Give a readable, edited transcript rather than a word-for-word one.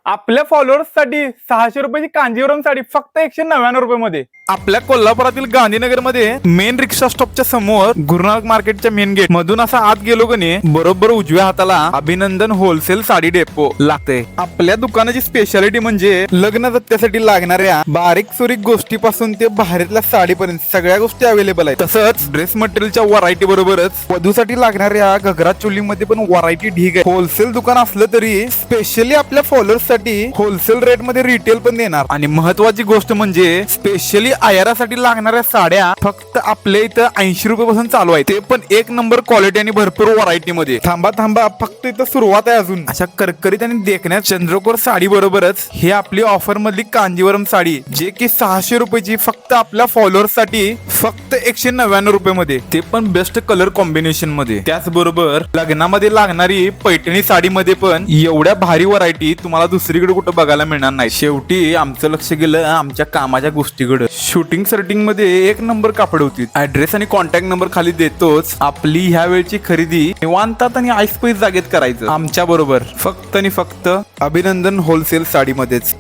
आपल्या फॉलोअर्स साठी 600 रुपयाची कांजीवरम साडी फक्त 199 रुपये मध्ये. आपल्या कोल्हापुरातील गांधीनगर मध्ये मेन रिक्षा स्टॉपच्या समोर गुरुनानक मार्केटच्या मेन गेट मधून असा आत गेलो की नाही, बरोबर उजव्या हाताला अभिनंदन होलसेल साडी डेपो लागते. आपल्या दुकानाची स्पेशालिटी म्हणजे लग्न जत्त्यासाठी लागणाऱ्या बारीक सुरीक गोष्टीपासून ते बाहेरच्या साडीपर्यंत सगळ्या गोष्टी अवेलेबल आहेत. तसंच ड्रेस मटेरियलच्या व्हरायटी बरोबरच वधूसाठी लागणाऱ्या घगरा चोलीमध्ये पण व्हरायटी ढीग आहे. होलसेल दुकान असलं तरी स्पेशली आपल्या फॉलोअर्स साठी होलसेल रेट मध्ये रिटेल पण देणार. आणि महत्वाची गोष्ट म्हणजे स्पेशली आयरासाठी लागणाऱ्या साड्या फक्त आपल्या इथं 80 रुपये पासून चालू आहे, ते पण एक नंबर क्वालिटी आणि भरपूर व्हरायटी मध्ये. थांबा फक्त इथं सुरुवात आहे अजून. अशा करकरीत आणि देखण्यात चंद्रकोर साडी बरोबरच हे आपली ऑफर मधली कांजीवरम साडी, जे की 600 रुपयाची फक्त आपल्या फॉलोअर्स साठी फक्त 199 रुपये मध्ये, ते पण बेस्ट कलर कॉम्बिनेशन मध्ये. त्याचबरोबर लग्नामध्ये लागणारी पैठणी साडी मध्ये पण एवढ्या भारी व्हरायटी तुम्हाला दुसरीकडे कुठं बघायला मिळणार नाही. शेवटी आमचं लक्ष गेलं आमच्या कामाच्या गोष्टीकडे. शूटिंग सर्टिंग मध्ये एक नंबर कापड होती. ऍड्रेस आणि कॉन्टॅक्ट नंबर खाली देतोच. आपली ह्या वेळची खरेदी निवांतात आणि ऐसपैस जागेत करायचं आमच्या बरोबर, फक्त आणि फक्त अभिनंदन होलसेल साडी मध्येच.